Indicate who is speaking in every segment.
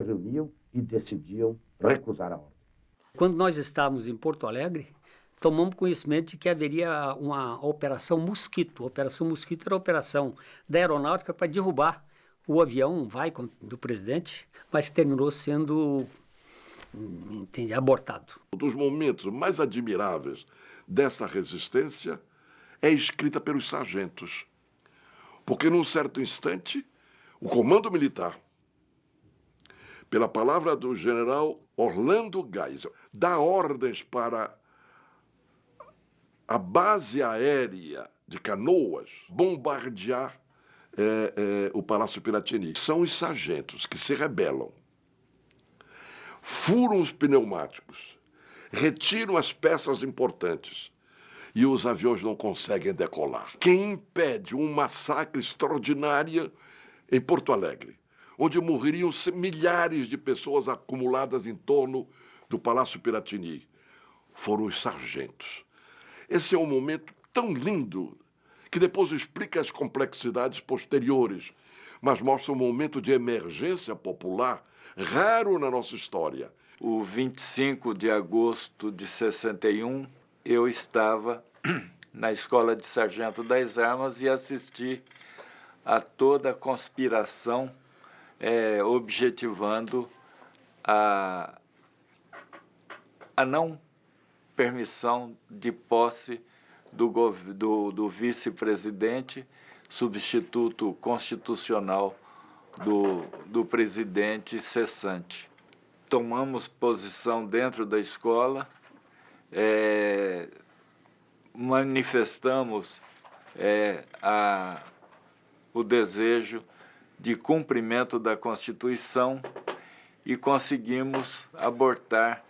Speaker 1: reuniam e decidiam recusar a ordem.
Speaker 2: Quando nós estávamos em Porto Alegre, tomamos conhecimento de que haveria uma Operação Mosquito. A Operação Mosquito era a operação da aeronáutica para derrubar o avião do presidente, mas terminou sendo abortado.
Speaker 3: Um dos momentos mais admiráveis dessa resistência é escrita pelos sargentos. Porque, num certo instante, o comando militar, pela palavra do general Orlando Geisel, dá ordens para a base aérea de Canoas bombardear o Palácio Piratini. São os sargentos que se rebelam, furam os pneumáticos, retiram as peças importantes e os aviões não conseguem decolar. Quem impede um massacre extraordinário em Porto Alegre, onde morreriam milhares de pessoas acumuladas em torno do Palácio Piratini, foram os sargentos. Esse é um momento tão lindo que depois explica as complexidades posteriores, mas mostra um momento de emergência popular raro na nossa história.
Speaker 4: O 25 de agosto de 61, eu estava na Escola de Sargento das Armas e assisti a toda a conspiração objetivando a não permissão de posse do vice-presidente, substituto constitucional do presidente cessante. Tomamos posição dentro da escola, manifestamos o desejo de cumprimento da Constituição e conseguimos abortar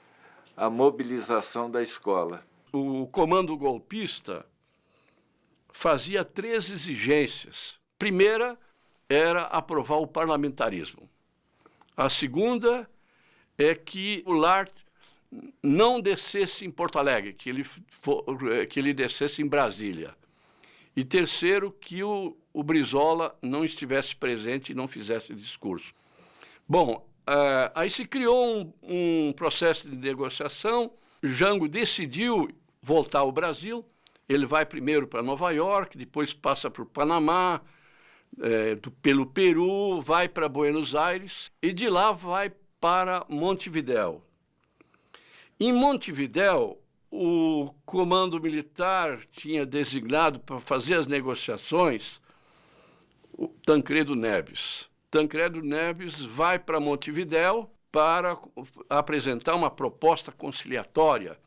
Speaker 4: a mobilização da escola.
Speaker 5: O comando golpista fazia 3 exigências. Primeira era aprovar o parlamentarismo. A segunda é que o Goulart não descesse em Porto Alegre, que ele descesse em Brasília. E terceiro, que o Brizola não estivesse presente e não fizesse discurso. Bom, aí se criou um processo de negociação. Jango decidiu voltar ao Brasil. Ele vai primeiro para Nova York, depois passa para o Panamá, pelo Peru, vai para Buenos Aires e de lá vai para Montevidéu. Em Montevidéu, o comando militar tinha designado para fazer as negociações o Tancredo Neves. Tancredo Neves vai para Montevidéu para apresentar uma proposta conciliatória.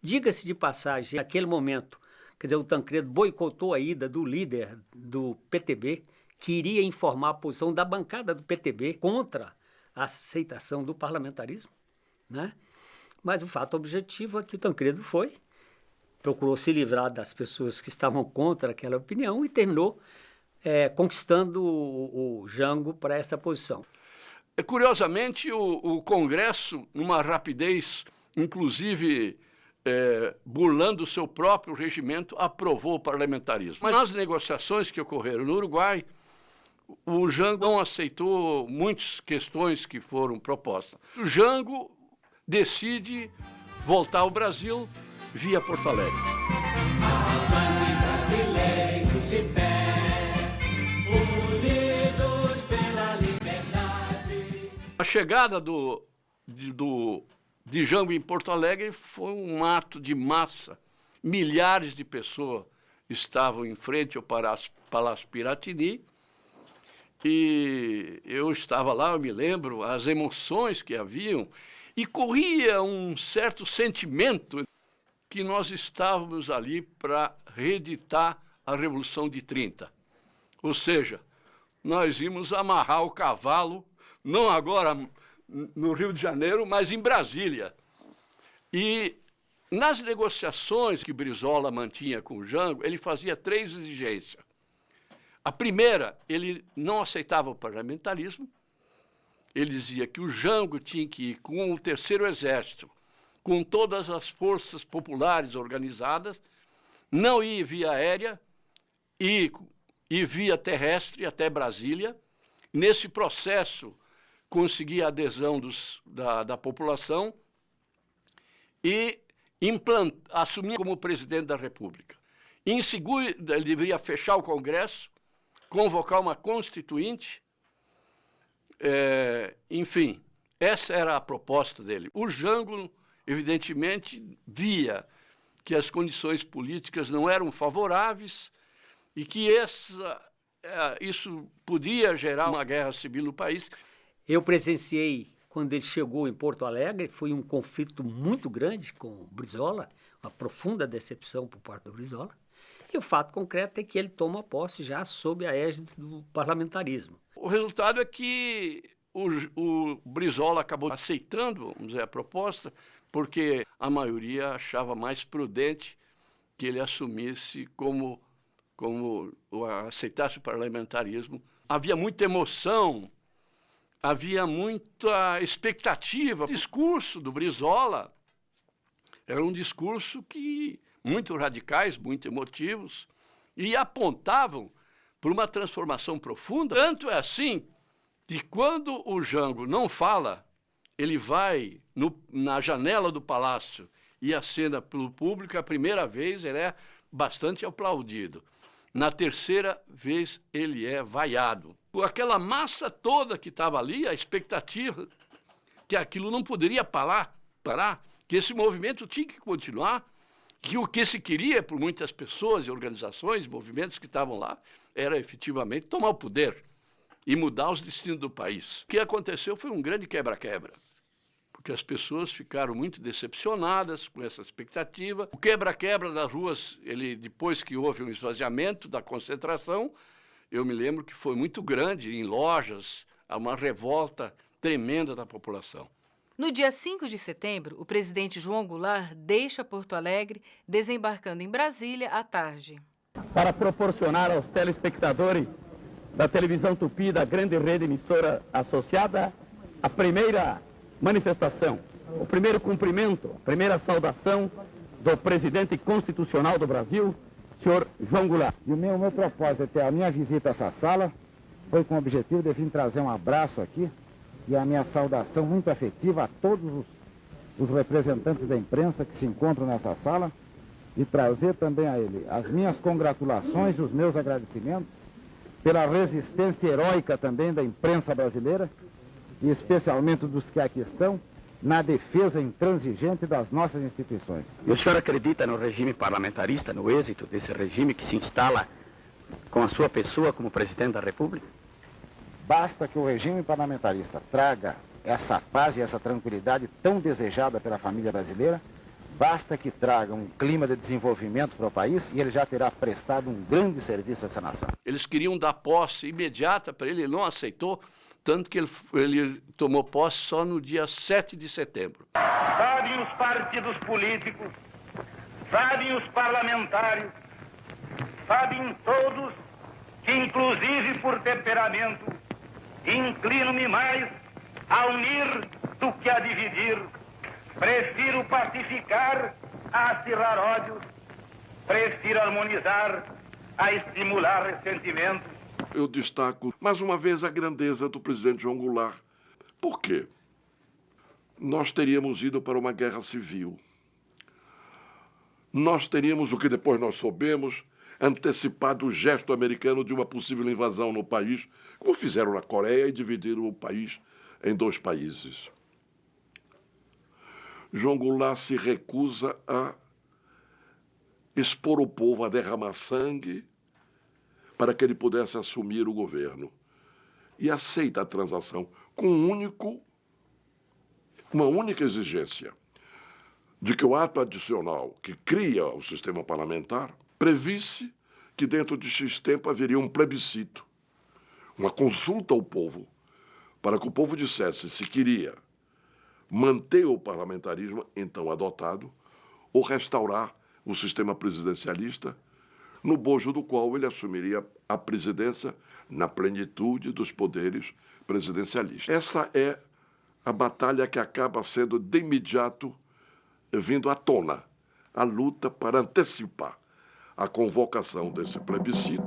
Speaker 2: Diga-se de passagem, naquele momento, quer dizer, o Tancredo boicotou a ida do líder do PTB, que iria informar a posição da bancada do PTB contra a aceitação do parlamentarismo, né? Mas o fato objetivo é que o Tancredo procurou se livrar das pessoas que estavam contra aquela opinião e terminou conquistando o Jango para essa posição.
Speaker 5: Curiosamente, o Congresso, numa rapidez, inclusive burlando o seu próprio regimento, aprovou o parlamentarismo. Mas nas negociações que ocorreram no Uruguai, o Jango não aceitou muitas questões que foram propostas. O Jango decide voltar ao Brasil via Porto Alegre.
Speaker 6: Avante brasileiros de pé, unidos pela liberdade.
Speaker 5: A chegada de Jango em Porto Alegre foi um ato de massa. Milhares de pessoas estavam em frente ao Palácio Piratini e eu estava lá, eu me lembro, as emoções que haviam, e corria um certo sentimento que nós estávamos ali para reeditar a Revolução de 30. Ou seja, nós íamos amarrar o cavalo, não agora no Rio de Janeiro, mas em Brasília. E nas negociações que Brizola mantinha com o Jango, ele fazia 3 exigências. A primeira, ele não aceitava o parlamentarismo. Ele dizia que o Jango tinha que ir com o Terceiro Exército, com todas as forças populares organizadas, não ir via aérea, ir via terrestre até Brasília. Nesse processo, conseguir a adesão da população e assumir como presidente da República. Em seguida, ele deveria fechar o Congresso, convocar uma constituinte, enfim, essa era a proposta dele. O Jango, evidentemente, via que as condições políticas não eram favoráveis e que isso podia gerar uma guerra civil no país.
Speaker 2: Eu presenciei, quando ele chegou em Porto Alegre, foi um conflito muito grande com o Brizola, uma profunda decepção por parte do Brizola. E o fato concreto é que ele toma posse já sob a égide do parlamentarismo.
Speaker 5: O resultado é que o Brizola acabou aceitando, vamos dizer, a proposta, porque a maioria achava mais prudente que ele assumisse aceitasse o parlamentarismo. Havia muita emoção, havia muita expectativa. O discurso do Brizola era um discurso muito radicais, muito emotivos, e apontavam para uma transformação profunda. Tanto é assim que quando o Jango não fala, ele vai na janela do palácio e acena pelo público, a primeira vez ele é bastante aplaudido. Na terceira vez ele é vaiado. Aquela massa toda que estava ali, a expectativa que aquilo não poderia parar, que esse movimento tinha que continuar, que o que se queria por muitas pessoas e organizações, movimentos que estavam lá, era efetivamente tomar o poder e mudar os destinos do país. O que aconteceu foi um grande quebra-quebra, porque as pessoas ficaram muito decepcionadas com essa expectativa. O quebra-quebra das ruas, depois que houve um esvaziamento da concentração, eu me lembro que foi muito grande, em lojas, há uma revolta tremenda da população.
Speaker 7: No dia 5 de setembro, o presidente João Goulart deixa Porto Alegre, desembarcando em Brasília à tarde.
Speaker 1: Para proporcionar aos telespectadores da televisão Tupi, da grande rede emissora associada, a primeira manifestação, o primeiro cumprimento, a primeira saudação do presidente constitucional do Brasil, senhor João Goulart. E o meu propósito, a minha visita a essa sala, foi com o objetivo de vir trazer um abraço aqui e a minha saudação muito afetiva a todos os representantes da imprensa que se encontram nessa sala e trazer também a ele as minhas congratulações e os meus agradecimentos pela resistência heróica também da imprensa brasileira e especialmente dos que aqui estão na defesa intransigente das nossas instituições.
Speaker 8: E o senhor acredita no regime parlamentarista, no êxito desse regime que se instala com a sua pessoa como presidente da República?
Speaker 1: Basta que o regime parlamentarista traga essa paz e essa tranquilidade tão desejada pela família brasileira, basta que traga um clima de desenvolvimento para o país e ele já terá prestado um grande serviço a essa nação.
Speaker 5: Eles queriam dar posse imediata para ele não aceitou, tanto que ele tomou posse só no dia 7 de setembro.
Speaker 9: Sabem os partidos políticos, sabem os parlamentares, sabem todos que, inclusive por temperamento, inclino-me mais a unir do que a dividir. Prefiro pacificar a acirrar ódios, prefiro harmonizar a estimular ressentimentos.
Speaker 3: Eu destaco mais uma vez a grandeza do presidente João Goulart. Por quê? Nós teríamos ido para uma guerra civil. Nós teríamos, o que depois nós soubemos, antecipado o gesto americano de uma possível invasão no país, como fizeram na Coreia e dividiram o país em dois países. João Goulart se recusa a expor o povo a derramar sangue para que ele pudesse assumir o governo. E aceita a transação com uma única exigência, de que o ato adicional que cria o sistema parlamentar previsse que dentro de X tempo haveria um plebiscito, uma consulta ao povo, para que o povo dissesse se queria manter o parlamentarismo então adotado ou restaurar o sistema presidencialista, no bojo do qual ele assumiria a presidência na plenitude dos poderes presidencialistas. Essa é a batalha que acaba sendo de imediato vindo à tona, a luta para antecipar a convocação desse plebiscito.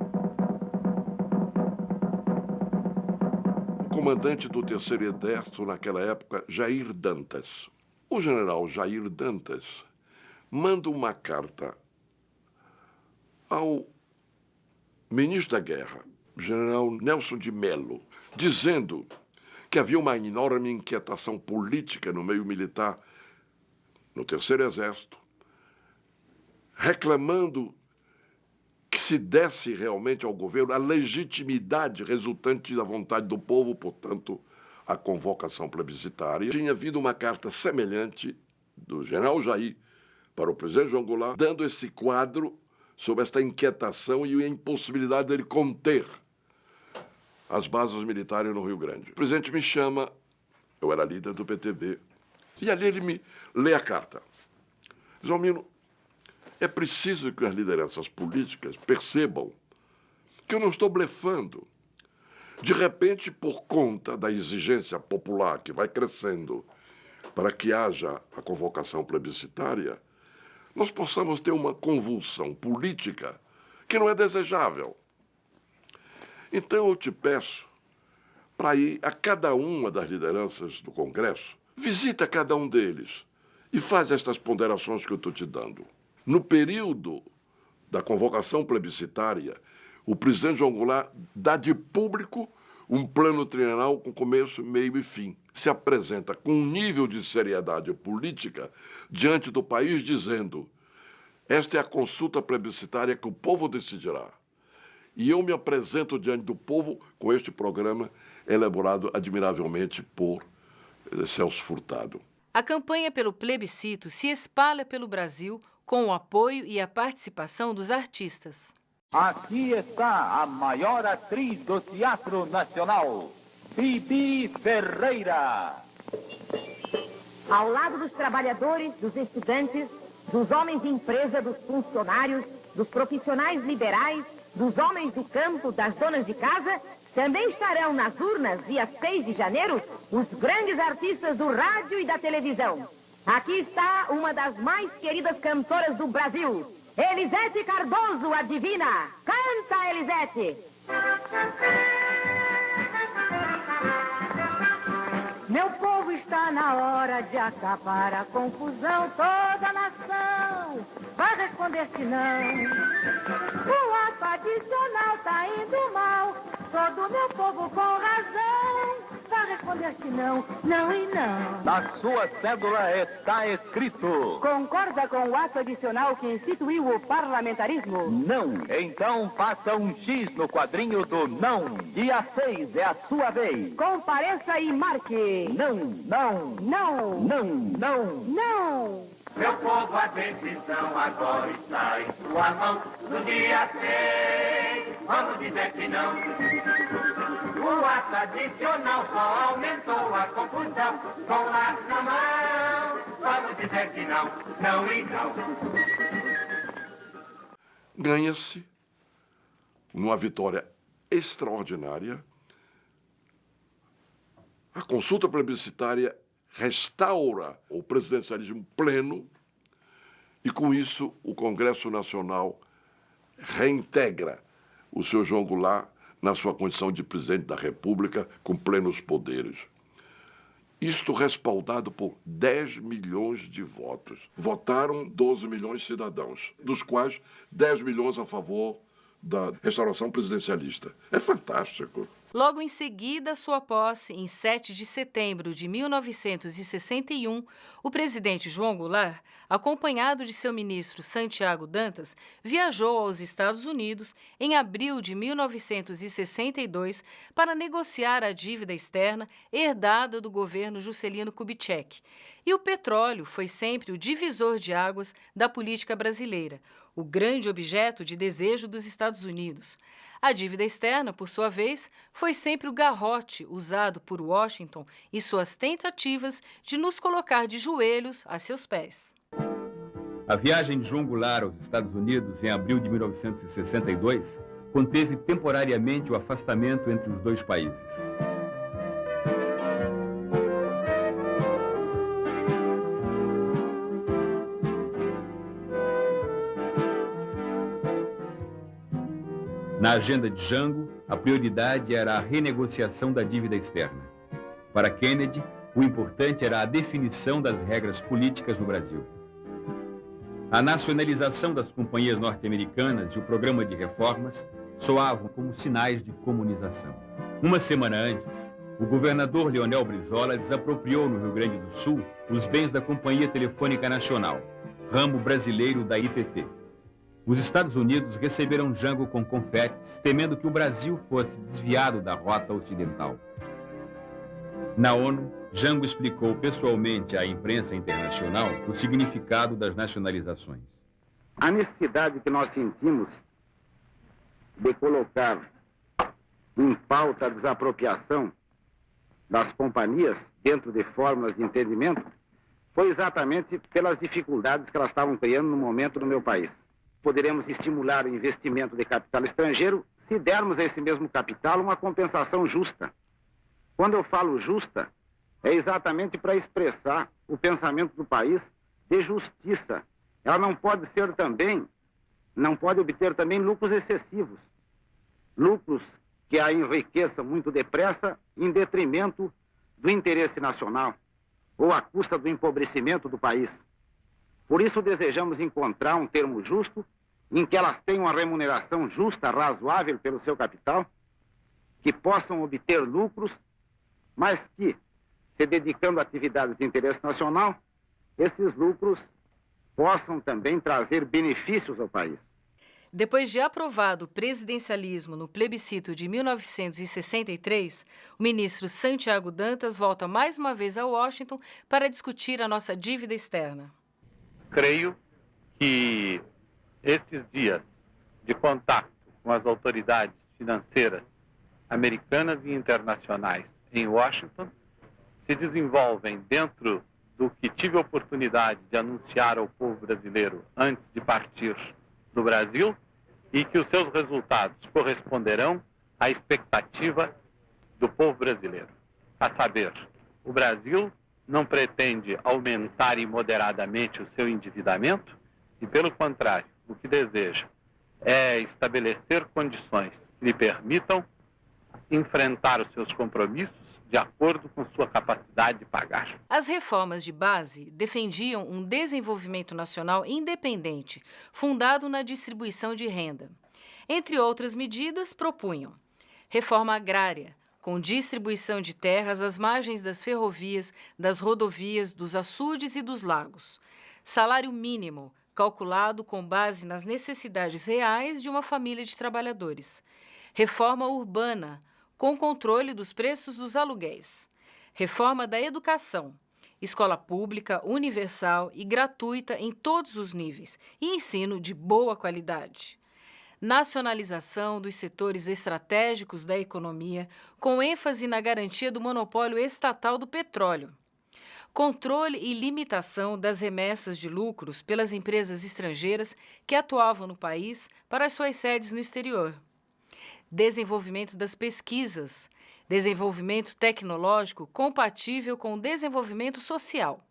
Speaker 3: O comandante do Terceiro Exército naquela época, Jair Dantas. O general Jair Dantas manda uma carta ao ministro da Guerra, general Nelson de Mello, dizendo que havia uma enorme inquietação política no meio militar, no Terceiro Exército, reclamando que se desse realmente ao governo a legitimidade resultante da vontade do povo, portanto, a convocação plebiscitária. Tinha havido uma carta semelhante do general Jair para o presidente João Goulart, dando esse quadro sobre esta inquietação e a impossibilidade dele conter as bases militares no Rio Grande. O presidente me chama, eu era líder do PTB, e ali ele me lê a carta. Zalmino, é preciso que as lideranças políticas percebam que eu não estou blefando. De repente, por conta da exigência popular que vai crescendo para que haja a convocação plebiscitária, nós possamos ter uma convulsão política que não é desejável. Então eu te peço para ir a cada uma das lideranças do Congresso, visita cada um deles e faz estas ponderações que eu estou te dando. No período da convocação plebiscitária, o presidente João Goulart dá de público um plano trienal com começo, meio e fim. Se apresenta com um nível de seriedade política diante do país, dizendo: esta é a consulta plebiscitária que o povo decidirá. E eu me apresento diante do povo com este programa elaborado admiravelmente por Celso Furtado.
Speaker 7: A campanha pelo plebiscito se espalha pelo Brasil com o apoio e a participação dos artistas.
Speaker 9: Aqui está a maior atriz do Teatro Nacional, Bibi Ferreira.
Speaker 10: Ao lado dos trabalhadores, dos estudantes, dos homens de empresa, dos funcionários, dos profissionais liberais, dos homens do campo, das donas de casa, também estarão nas urnas, dia 6 de janeiro, os grandes artistas do rádio e da televisão. Aqui está uma das mais queridas cantoras do Brasil, Elisete Cardoso, a divina. Canta, Elisete! Meu povo, está na hora de acabar a confusão. Toda a nação vai responder que não. O ato adicional tá indo mal. Todo meu povo com razão vai responder que não, não e não.
Speaker 9: Na sua cédula está escrito:
Speaker 10: Concorda com o ato adicional que instituiu o parlamentarismo?
Speaker 9: não. Então faça um X no quadrinho do não. Dia 6 é a sua vez.
Speaker 10: Compareça e marque.
Speaker 9: Não, não,
Speaker 10: Não.
Speaker 9: não, não.
Speaker 10: Não.
Speaker 6: Meu povo, a decisão agora está em sua mão. No dia 6, vamos dizer que não. O ato adicional só aumentou a confusão. Com lá na mão, vamos dizer que não, não e não.
Speaker 3: Ganha-se, numa vitória extraordinária, a consulta plebiscitária restaura o presidencialismo pleno e, com isso, o Congresso Nacional reintegra o senhor João Goulart na sua condição de presidente da República com plenos poderes. Isto respaldado por 10 milhões de votos. Votaram 12 milhões de cidadãos, dos quais 10 milhões a favor da restauração presidencialista. É fantástico.
Speaker 7: Logo em seguida à sua posse, em 7 de setembro de 1961, o presidente João Goulart, acompanhado de seu ministro Santiago Dantas, viajou aos Estados Unidos em abril de 1962 para negociar a dívida externa herdada do governo Juscelino Kubitschek. E o petróleo foi sempre o divisor de águas da política brasileira, o grande objeto de desejo dos Estados Unidos. A dívida externa, por sua vez, foi sempre o garrote usado por Washington e suas tentativas de nos colocar de joelhos a seus pés.
Speaker 11: A viagem de João Goulart aos Estados Unidos em abril de 1962 conteve temporariamente o afastamento entre os dois países. Na agenda de Jango, a prioridade era a renegociação da dívida externa. Para Kennedy, o importante era a definição das regras políticas no Brasil. A nacionalização das companhias norte-americanas e o programa de reformas soavam como sinais de comunização. Uma semana antes, o governador Leonel Brizola desapropriou no Rio Grande do Sul os bens da Companhia Telefônica Nacional, ramo brasileiro da ITT. Os Estados Unidos receberam Jango com confetes, temendo que o Brasil fosse desviado da rota ocidental. Na ONU, Jango explicou pessoalmente à imprensa internacional o significado das nacionalizações.
Speaker 8: A necessidade que nós sentimos de colocar em pauta a desapropriação das companhias dentro de fórmulas de entendimento foi exatamente pelas dificuldades que elas estavam criando no momento no meu país. Poderemos estimular o investimento de capital estrangeiro se dermos a esse mesmo capital uma compensação justa. Quando eu falo justa, é exatamente para expressar o pensamento do país de justiça. Ela não pode obter também lucros excessivos. Lucros que a enriqueçam muito depressa em detrimento do interesse nacional ou à custa do empobrecimento do país. Por isso desejamos encontrar um termo justo em que elas tenham uma remuneração justa, razoável pelo seu capital, que possam obter lucros, mas que, se dedicando a atividades de interesse nacional, esses lucros possam também trazer benefícios ao país.
Speaker 7: Depois de aprovado o presidencialismo no plebiscito de 1963, o ministro Santiago Dantas volta mais uma vez a Washington para discutir a nossa dívida externa.
Speaker 12: Creio que esses dias de contato com as autoridades financeiras americanas e internacionais em Washington se desenvolvem dentro do que tive a oportunidade de anunciar ao povo brasileiro antes de partir do Brasil e que os seus resultados corresponderão à expectativa do povo brasileiro. A saber, o Brasil não pretende aumentar imoderadamente o seu endividamento e, pelo contrário, o que deseja é estabelecer condições que lhe permitam enfrentar os seus compromissos de acordo com sua capacidade de pagar.
Speaker 7: As reformas de base defendiam um desenvolvimento nacional independente, fundado na distribuição de renda. Entre outras medidas, propunham reforma agrária, com distribuição de terras às margens das ferrovias, das rodovias, dos açudes e dos lagos. Salário mínimo, calculado com base nas necessidades reais de uma família de trabalhadores. Reforma urbana, com controle dos preços dos aluguéis. Reforma da educação, escola pública, universal e gratuita em todos os níveis e ensino de boa qualidade. Nacionalização dos setores estratégicos da economia, com ênfase na garantia do monopólio estatal do petróleo. Controle e limitação das remessas de lucros pelas empresas estrangeiras que atuavam no país para as suas sedes no exterior. Desenvolvimento das pesquisas, desenvolvimento tecnológico compatível com o desenvolvimento social,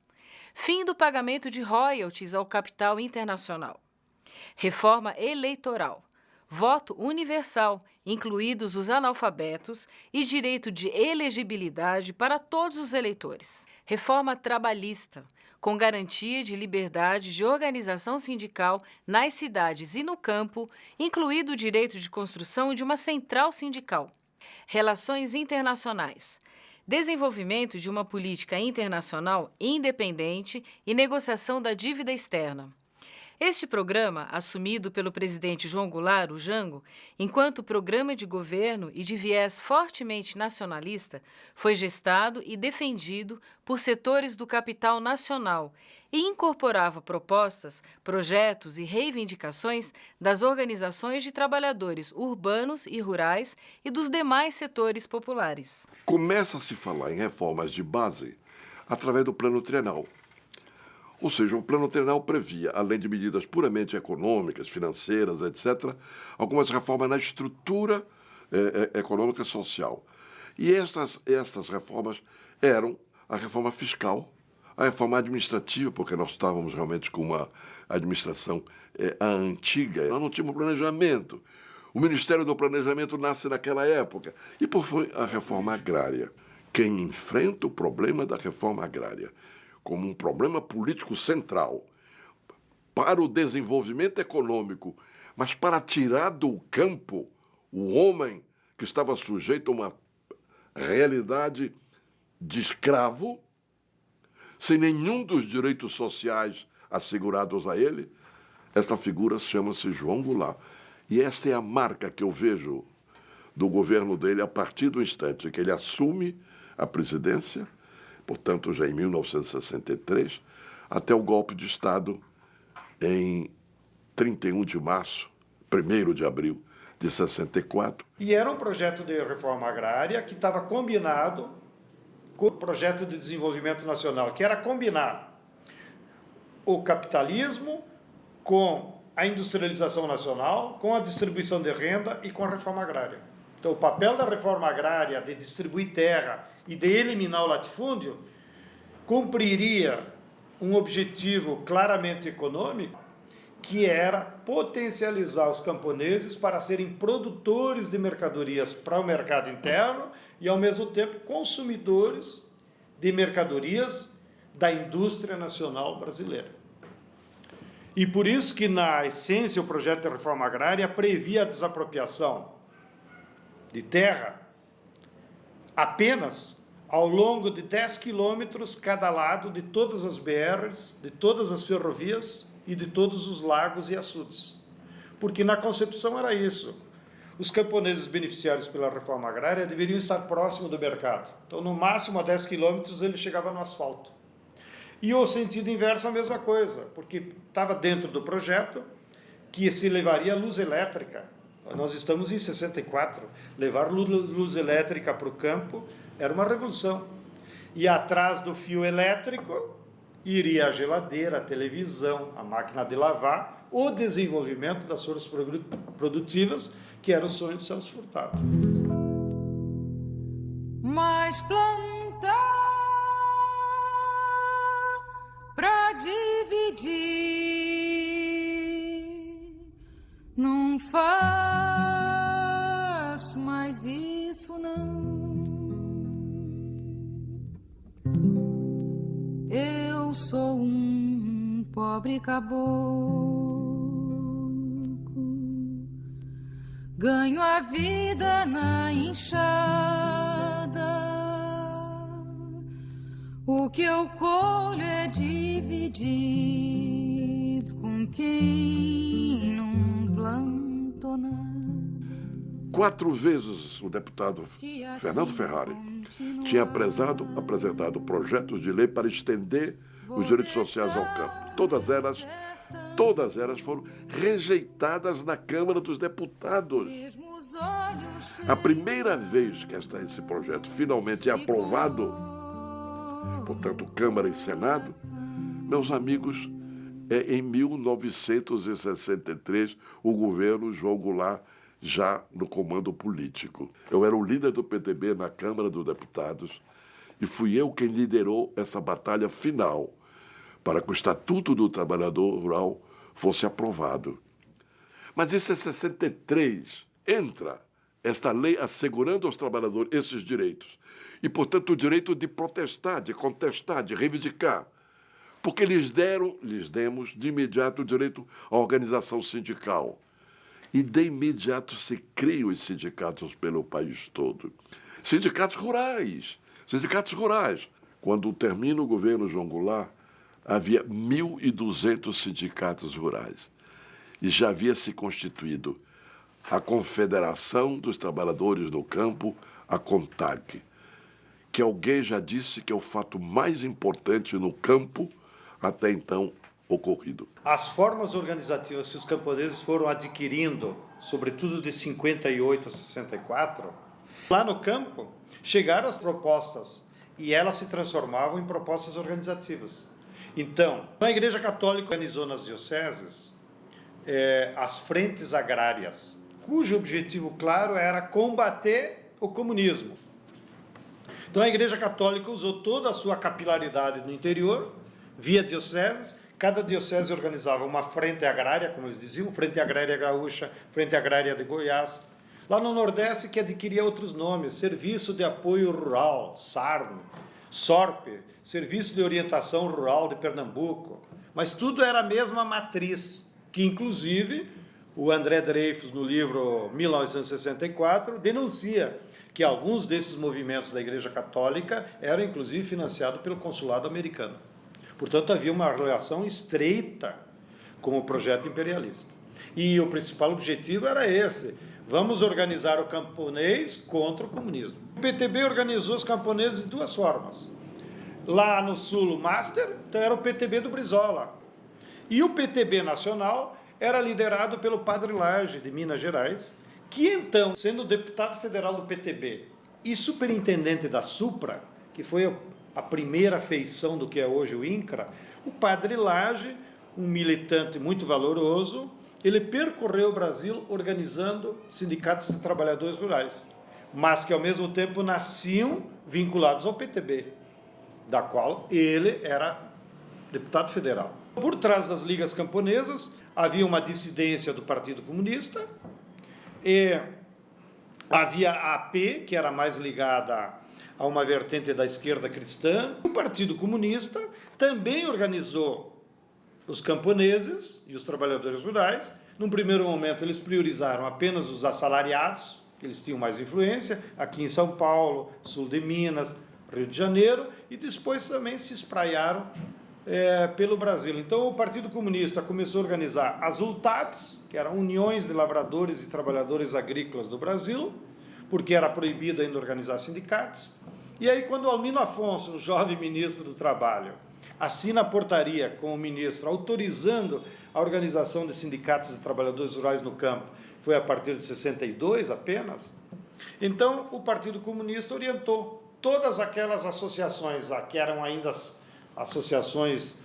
Speaker 7: fim do pagamento de royalties ao capital internacional, reforma eleitoral, voto universal, incluídos os analfabetos, e direito de elegibilidade para todos os eleitores, reforma trabalhista, com garantia de liberdade de organização sindical nas cidades e no campo, incluído o direito de construção de uma central sindical. Relações internacionais. Desenvolvimento de uma política internacional independente e negociação da dívida externa. Este programa, assumido pelo presidente João Goulart, o Jango, enquanto programa de governo e de viés fortemente nacionalista, foi gestado e defendido por setores do capital nacional e incorporava propostas, projetos e reivindicações das organizações de trabalhadores urbanos e rurais e dos demais setores populares.
Speaker 3: Começa a se falar em reformas de base através do Plano Trienal. Ou seja, o Plano Trienal previa, além de medidas puramente econômicas, financeiras, etc., algumas reformas na estrutura econômica e social. E estas reformas eram a reforma fiscal, a reforma administrativa, porque nós estávamos realmente com uma administração antiga, nós não tínhamos planejamento. O Ministério do Planejamento nasce naquela época. E por fim, a reforma agrária. Quem enfrenta o problema da reforma agrária como um problema político central para o desenvolvimento econômico, mas para tirar do campo o homem que estava sujeito a uma realidade de escravo, sem nenhum dos direitos sociais assegurados a ele, essa figura chama-se João Goulart. E esta é a marca que eu vejo do governo dele a partir do instante que ele assume a presidência, portanto já em 1963, até o golpe de Estado em 31 de março, 1º de abril de 64.
Speaker 13: E era um projeto de reforma agrária que estava combinado com o projeto de desenvolvimento nacional, que era combinar o capitalismo com a industrialização nacional, com a distribuição de renda e com a reforma agrária. Então, o papel da reforma agrária de distribuir terra e de eliminar o latifúndio cumpriria um objetivo claramente econômico, que era potencializar os camponeses para serem produtores de mercadorias para o mercado interno e, ao mesmo tempo, consumidores de mercadorias da indústria nacional brasileira. E por isso que, na essência, o projeto de reforma agrária previa a desapropriação de terra apenas ao longo de 10 quilômetros cada lado de todas as BRs, de todas as ferrovias e de todos os lagos e açudes. Porque na concepção era isso. Os camponeses beneficiários pela reforma agrária deveriam estar próximo do mercado. Então, no máximo a 10 quilômetros ele chegava no asfalto. E o sentido inverso é a mesma coisa, porque estava dentro do projeto que se levaria luz elétrica. Nós estamos em 64. Levar luz elétrica para o campo era uma revolução. E atrás do fio elétrico iria a geladeira, a televisão, a máquina de lavar, o desenvolvimento das forças produtivas, que era o sonho de Celso Furtado.
Speaker 14: Mas plantar pra dividir, não faço mais isso não. Eu sou um pobre caboclo, ganho a vida na enxada. O que eu colho é dividido com quem não plantou nada.
Speaker 3: 4 vezes o deputado Fernando Ferrari tinha apresentado projetos de lei para estender os direitos sociais ao campo. Todas elas foram rejeitadas na Câmara dos Deputados. A primeira vez que esse projeto finalmente é aprovado, portanto, Câmara e Senado, meus amigos, é em 1963, o governo João Goulart já no comando político. Eu era o líder do PTB na Câmara dos Deputados e fui eu quem liderou essa batalha final para que o Estatuto do Trabalhador Rural fosse aprovado. Mas em 63 entra esta lei assegurando aos trabalhadores esses direitos e, portanto, o direito de protestar, de contestar, de reivindicar, porque lhes demos de imediato o direito à organização sindical. E de imediato se criam os sindicatos pelo país todo. Sindicatos rurais. Quando termina o governo João Goulart, havia 1.200 sindicatos rurais. E já havia se constituído a Confederação dos Trabalhadores do Campo, a CONTAG, que alguém já disse que é o fato mais importante no campo até então ocorrido.
Speaker 13: As formas organizativas que os camponeses foram adquirindo, sobretudo de 58 a 64, lá no campo, chegaram as propostas e elas se transformavam em propostas organizativas. Então, a Igreja Católica organizou nas dioceses as frentes agrárias, cujo objetivo claro era combater o comunismo. Então, a Igreja Católica usou toda a sua capilaridade no interior, via dioceses, Cada diocese organizava uma frente agrária, como eles diziam, frente agrária gaúcha, frente agrária de Goiás. Lá no Nordeste, que adquiria outros nomes, Serviço de Apoio Rural, SARN, SORP, Serviço de Orientação Rural de Pernambuco. Mas tudo era a mesma matriz, que inclusive o André Dreyfus, no livro 1964, denuncia que alguns desses movimentos da Igreja Católica eram inclusive financiados pelo consulado americano. Portanto, havia uma relação estreita com o projeto imperialista. E o principal objetivo era esse: vamos organizar o camponês contra o comunismo. O PTB organizou os camponeses de duas formas. Lá no sul, o Master, então era o PTB do Brizola. E o PTB nacional era liderado pelo Padre Lage, de Minas Gerais, que então, sendo deputado federal do PTB e superintendente da Supra, que foi a primeira feição do que é hoje o INCRA, o Padre Lage, um militante muito valoroso, ele percorreu o Brasil organizando sindicatos de trabalhadores rurais, mas que ao mesmo tempo nasciam vinculados ao PTB, da qual ele era deputado federal. Por trás das ligas camponesas havia uma dissidência do Partido Comunista, e havia a AP, que era mais ligada a uma vertente da esquerda cristã. O Partido Comunista também organizou os camponeses e os trabalhadores rurais. Num primeiro momento, eles priorizaram apenas os assalariados, que eles tinham mais influência, aqui em São Paulo, sul de Minas, Rio de Janeiro, e depois também se espraiaram pelo Brasil. Então, o Partido Comunista começou a organizar as ULTAPs, que eram Uniões de Lavradores e Trabalhadores Agrícolas do Brasil, porque era proibido ainda organizar sindicatos. E aí, quando o Almino Afonso, o jovem ministro do Trabalho, assina a portaria com o ministro autorizando a organização de sindicatos de trabalhadores rurais no campo, foi a partir de 62 apenas, então o Partido Comunista orientou todas aquelas associações, que eram ainda as associações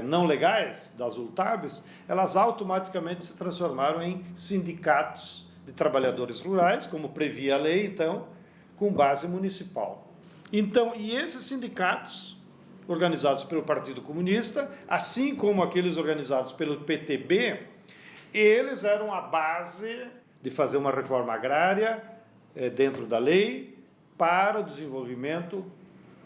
Speaker 13: não legais, das ULTABs, elas automaticamente se transformaram em sindicatos de trabalhadores rurais, como previa a lei, então, com base municipal. Então, e esses sindicatos, organizados pelo Partido Comunista, assim como aqueles organizados pelo PTB, eles eram a base de fazer uma reforma agrária dentro da lei para o desenvolvimento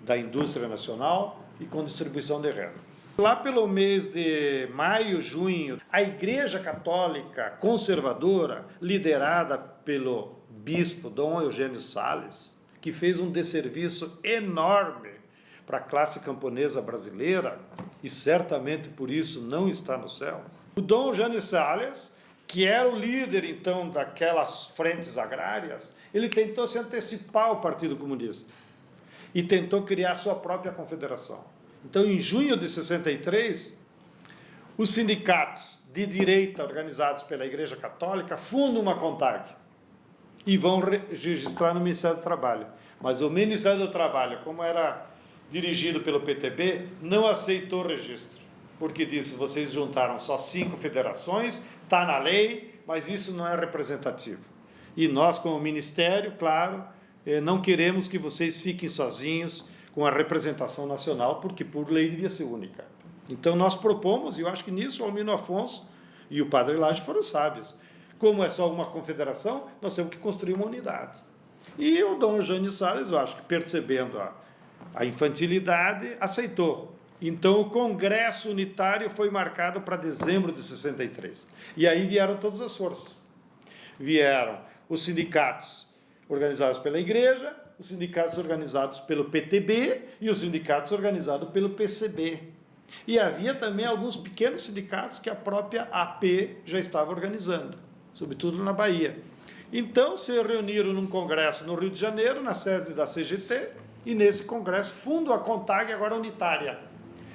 Speaker 13: da indústria nacional e com distribuição de renda. Lá pelo mês de maio, junho, a Igreja Católica conservadora, liderada pelo bispo Dom Eugênio Salles, que fez um desserviço enorme para a classe camponesa brasileira, e certamente por isso não está no céu. O Dom Eugênio Salles, que era o líder, então, daquelas frentes agrárias, ele tentou se antecipar ao Partido Comunista e tentou criar sua própria confederação. Então, em junho de 63, os sindicatos de direita organizados pela Igreja Católica fundam uma CONTAG e vão registrar no Ministério do Trabalho. Mas o Ministério do Trabalho, como era dirigido pelo PTB, não aceitou o registro, porque disse: vocês juntaram só 5 federações, está na lei, mas isso não é representativo. E nós, como Ministério, claro, não queremos que vocês fiquem sozinhos com a representação nacional, porque por lei devia ser única. Então nós propomos, e eu acho que nisso o Almino Afonso e o Padre Lage foram sábios. Como é só uma confederação, nós temos que construir uma unidade. E o Dom Eugênio Salles, eu acho que percebendo a infantilidade, aceitou. Então o Congresso Unitário foi marcado para dezembro de 63. E aí vieram todas as forças. Vieram os sindicatos organizados pela Igreja, os sindicatos organizados pelo PTB e os sindicatos organizados pelo PCB. E havia também alguns pequenos sindicatos que a própria AP já estava organizando, sobretudo na Bahia. Então se reuniram num congresso no Rio de Janeiro, na sede da CGT, e nesse congresso fundam a CONTAG, agora unitária,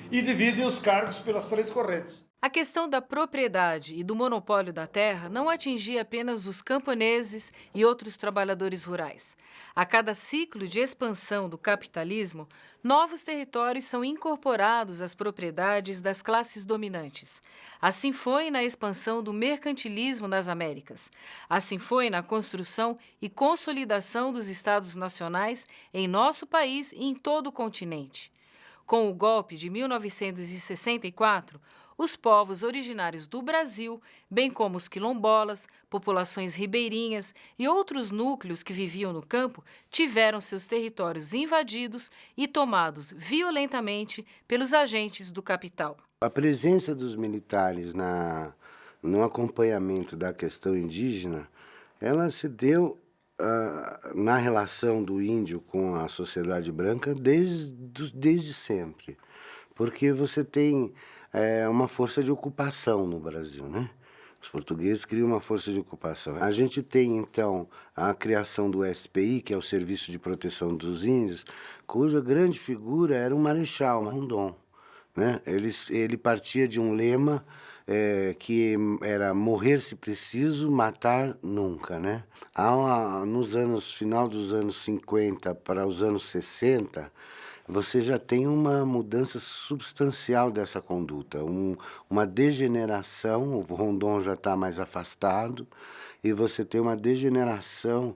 Speaker 13: e dividem os cargos pelas 3 correntes.
Speaker 7: A questão da propriedade e do monopólio da terra não atingia apenas os camponeses e outros trabalhadores rurais. A cada ciclo de expansão do capitalismo, novos territórios são incorporados às propriedades das classes dominantes. Assim foi na expansão do mercantilismo nas Américas. Assim foi na construção e consolidação dos estados nacionais em nosso país e em todo o continente. Com o golpe de 1964, os povos originários do Brasil, bem como os quilombolas, populações ribeirinhas e outros núcleos que viviam no campo, tiveram seus territórios invadidos e tomados violentamente pelos agentes do capital.
Speaker 15: A presença dos militares no acompanhamento da questão indígena, ela se deu na relação do índio com a sociedade branca desde sempre, porque você tem uma força de ocupação no Brasil, né? Os portugueses criam uma força de ocupação. A gente tem, então, a criação do SPI, que é o Serviço de Proteção dos Índios, cuja grande figura era o Marechal Rondon, né? Ele partia de um lema que era morrer se preciso, matar nunca, né? Final dos anos 50 para os anos 60, você já tem uma mudança substancial dessa conduta, uma degeneração, o Rondon já está mais afastado, e você tem uma degeneração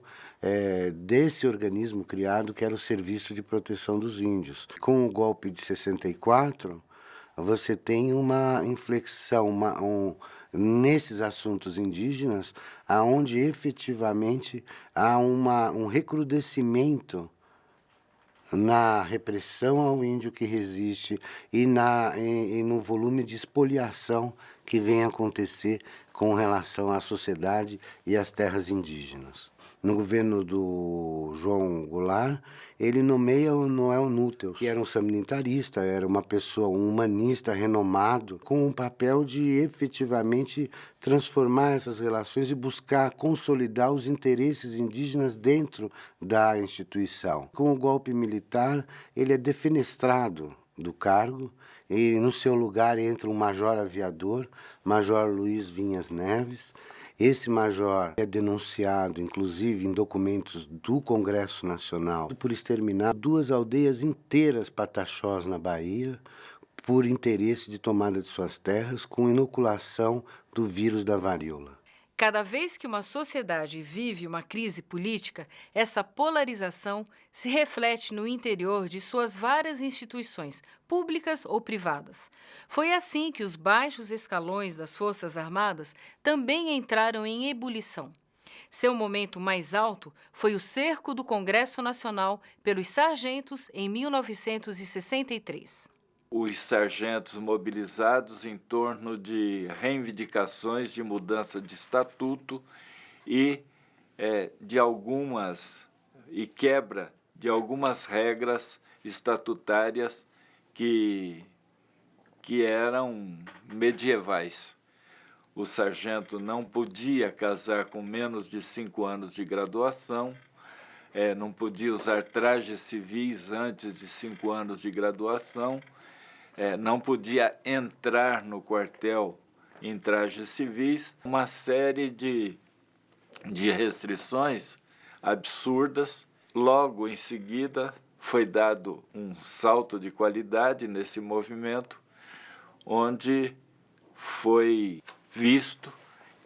Speaker 15: desse organismo criado, que era o Serviço de Proteção dos Índios. Com o golpe de 64, você tem uma inflexão nesses assuntos indígenas, aonde efetivamente há um recrudescimento na repressão ao índio que resiste e no volume de espoliação que vem acontecer com relação à sociedade e às terras indígenas. No governo do João Goulart, ele nomeia o Noel Nútel, que era um sanitarista, era uma pessoa, um humanista renomado, com o papel de efetivamente transformar essas relações e buscar consolidar os interesses indígenas dentro da instituição. Com o golpe militar, ele é defenestrado do cargo, e no seu lugar entra um major aviador, Major Luiz Vinhas Neves. Esse major é denunciado, inclusive, em documentos do Congresso Nacional, por exterminar 2 aldeias inteiras pataxós na Bahia, por interesse de tomada de suas terras, com inoculação do vírus da varíola.
Speaker 7: Cada vez que uma sociedade vive uma crise política, essa polarização se reflete no interior de suas várias instituições, públicas ou privadas. Foi assim que os baixos escalões das Forças Armadas também entraram em ebulição. Seu momento mais alto foi o cerco do Congresso Nacional pelos sargentos em 1963.
Speaker 4: Os sargentos mobilizados em torno de reivindicações de mudança de estatuto e quebra de algumas regras estatutárias que eram medievais. O sargento não podia casar com menos de 5 anos de graduação, não podia usar trajes civis antes de 5 anos de graduação, não podia entrar no quartel em trajes civis, uma série de restrições absurdas. Logo em seguida, foi dado um salto de qualidade nesse movimento, onde foi visto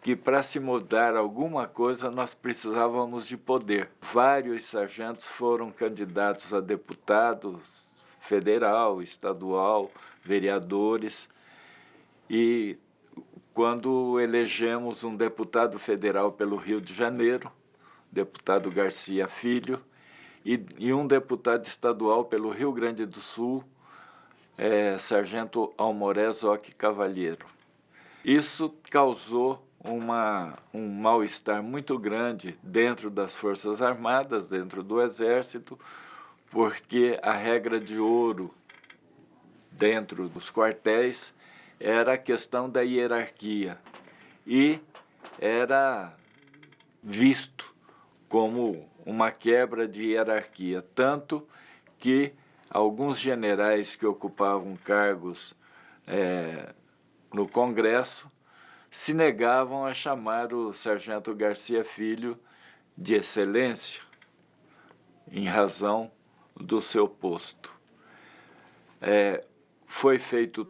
Speaker 4: que para se mudar alguma coisa nós precisávamos de poder. Vários sargentos foram candidatos a deputados federal, estadual, vereadores, e quando elegemos um deputado federal pelo Rio de Janeiro, deputado Garcia Filho, e um deputado estadual pelo Rio Grande do Sul, sargento Almoré Zoc Cavalheiro. Isso causou um mal-estar muito grande dentro das Forças Armadas, dentro do Exército, porque a regra de ouro dentro dos quartéis era a questão da hierarquia e era visto como uma quebra de hierarquia, tanto que alguns generais que ocupavam cargos no Congresso se negavam a chamar o sargento Garcia Filho de excelência, em razão do seu posto. Foi feito